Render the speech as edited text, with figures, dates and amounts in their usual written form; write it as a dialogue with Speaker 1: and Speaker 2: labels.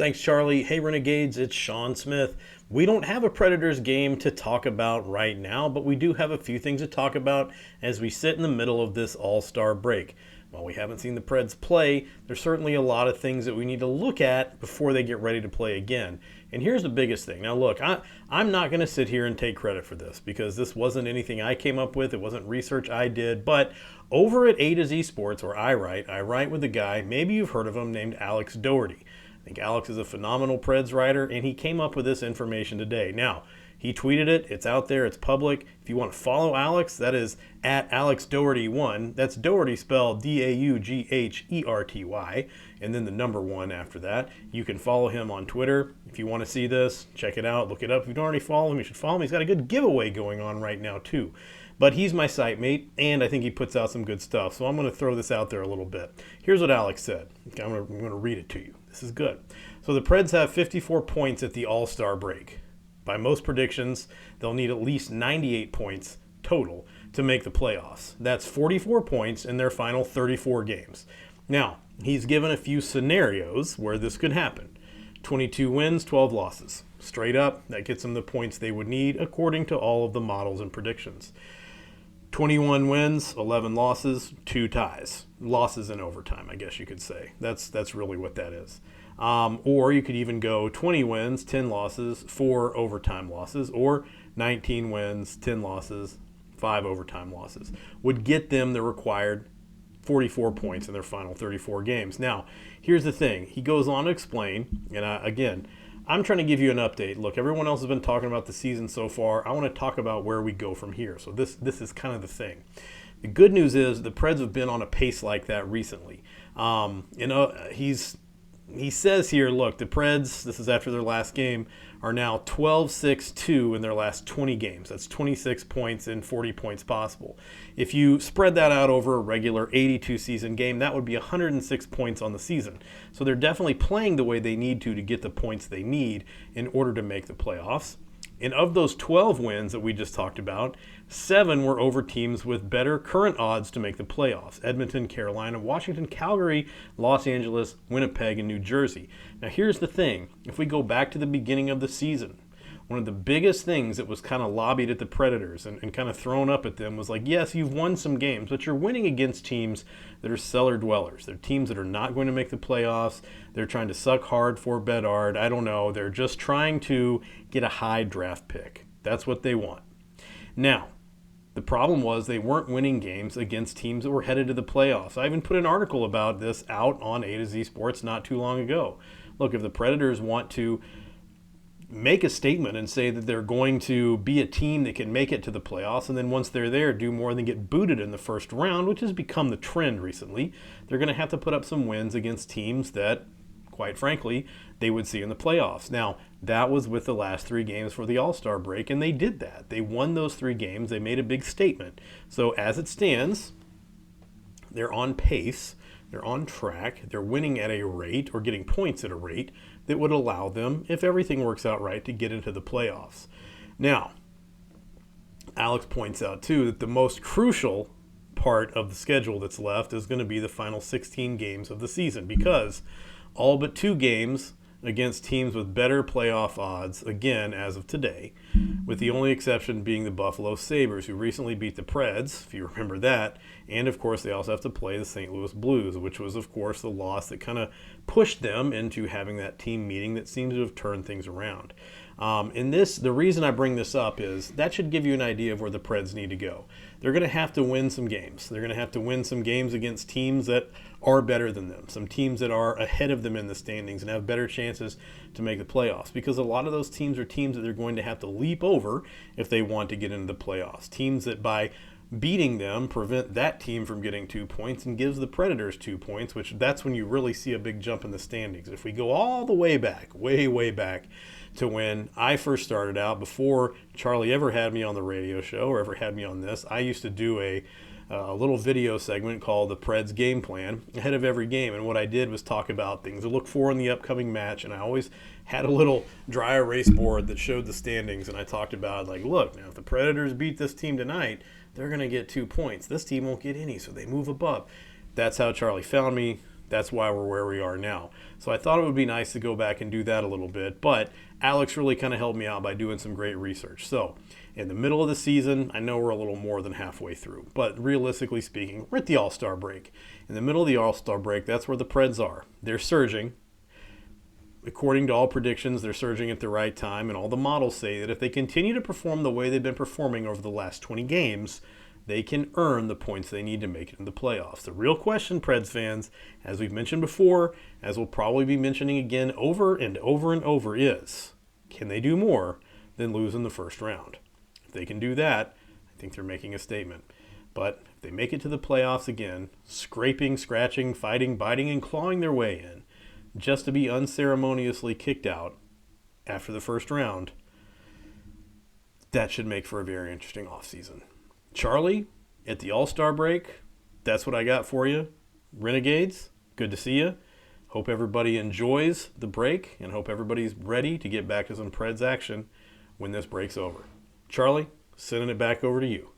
Speaker 1: Thanks, Charlie. Hey, Renegades, it's Sean Smith. We don't have a Predators game to talk about right now, but we do have a few things to talk about as we sit in the middle of this All-Star break. While we haven't seen the Preds play, there's certainly a lot of things that we need to look at before they get ready to play again. And here's the biggest thing. Now, look, I'm not going to sit here and take credit for this because this wasn't anything I came up with. It wasn't research I did. But over at A to Z Sports, where I write with a guy, maybe you've heard of him, named Alex Doherty. I think Alex is a phenomenal Preds writer, and he came up with this information today. Now, he tweeted it. It's out there. It's public. If you want to follow Alex, that is at AlexDoherty1. That's Doherty spelled Daugherty, and then the number 1 after that. You can follow him on Twitter. If you want to see this, check it out. Look it up. If you don't already follow him, you should follow him. He's got a good giveaway going on right now, too. But he's my site mate, and I think he puts out some good stuff. So I'm going to throw this out there a little bit. Here's what Alex said. Okay, I'm going to read it to you. This is good. So the Preds have 54 points at the All-Star break. By most predictions, they'll need at least 98 points total to make the playoffs. That's 44 points in their final 34 games. Now, he's given a few scenarios where this could happen. 22 wins, 12 losses. Straight up, that gets them the points they would need according to all of the models and predictions. 21 wins, 11 losses, 2 ties. Losses in overtime, I guess you could say. That's really what that is. Or you could even go 20 wins, 10 losses, 4 overtime losses, or 19 wins, 10 losses, 5 overtime losses. Would get them the required 44 points in their final 34 games. Now, here's the thing. He goes on to explain, and I'm trying to give you an update. Look, everyone else has been talking about the season so far. I want to talk about where we go from here. So this is kind of the thing. The good news is the Preds have been on a pace like that recently. He says here, look, the Preds, this is after their last game, are now 12-6-2 in their last 20 games. That's 26 points and 40 points possible. If you spread that out over a regular 82 season game, that would be 106 points on the season. So they're definitely playing the way they need to get the points they need in order to make the playoffs. And of those 12 wins that we just talked about, 7 were over teams with better current odds to make the playoffs. Edmonton, Carolina, Washington, Calgary, Los Angeles, Winnipeg, and New Jersey. Now here's the thing. If we go back to the beginning of the season, one of the biggest things that was kind of lobbied at the Predators and kind of thrown up at them was like, yes, you've won some games, but you're winning against teams that are cellar dwellers. They're teams that are not going to make the playoffs. They're trying to suck hard for Bedard. I don't know. They're just trying to get a high draft pick. That's what they want. Now, the problem was they weren't winning games against teams that were headed to the playoffs. I even put an article about this out on A to Z Sports not too long ago. Look, if the Predators want to make a statement and say that they're going to be a team that can make it to the playoffs, and then once they're there, do more than get booted in the first round, which has become the trend recently, they're going to have to put up some wins against teams that, quite frankly, they would see in the playoffs. Now, that was with the last 3 games for the All-Star break, and they did that. They won those 3 games. They made a big statement. So as it stands, they're on pace. They're on track. They're winning at a rate or getting points at a rate that would allow them, if everything works out right, to get into the playoffs. Now, Alex points out, too, that the most crucial part of the schedule that's left is going to be the final 16 games of the season because all but 2 games against teams with better playoff odds, again, as of today, with the only exception being the Buffalo Sabres, who recently beat the Preds, if you remember that, and, of course, they also have to play the St. Louis Blues, which was, of course, the loss that kind of pushed them into having that team meeting that seems to have turned things around. The reason I bring this up is that should give you an idea of where the Preds need to go. They're going to have to win some games. They're going to have to win some games against teams that are better than them, some teams that are ahead of them in the standings and have better chances to make the playoffs, because a lot of those teams are teams that they're going to have to leap over if they want to get into the playoffs. Teams that by beating them prevent that team from getting 2 points and gives the Predators 2 points, which that's when you really see a big jump in the standings. If we go all the way back, way back to when I first started out, before Charlie ever had me on the radio show or ever had me on this, I used to do a little video segment called the Preds Game Plan ahead of every game. And what I did was talk about things to look for in the upcoming match. And I always had a little dry erase board that showed the standings. And I talked about, like, look, now if the Predators beat this team tonight, they're going to get 2 points. This team won't get any, so they move above. That's how Charlie found me. That's why we're where we are now. So I thought it would be nice to go back and do that a little bit, but Alex really kind of helped me out by doing some great research. So in the middle of the season, I know we're a little more than halfway through, but realistically speaking, we're at the All-Star break. In the middle of the All-Star break, that's where the Preds are. They're surging. According to all predictions, they're surging at the right time, and all the models say that if they continue to perform the way they've been performing over the last 20 games, they can earn the points they need to make it in the playoffs. The real question, Preds fans, as we've mentioned before, as we'll probably be mentioning again over and over and over, is can they do more than lose in the first round? If they can do that, I think they're making a statement. But if they make it to the playoffs again, scraping, scratching, fighting, biting, and clawing their way in, just to be unceremoniously kicked out after the first round, that should make for a very interesting offseason. Charlie, at the All-Star break, that's what I got for you. Renegades, good to see you. Hope everybody enjoys the break and hope everybody's ready to get back to some Preds action when this break's over. Charlie, sending it back over to you.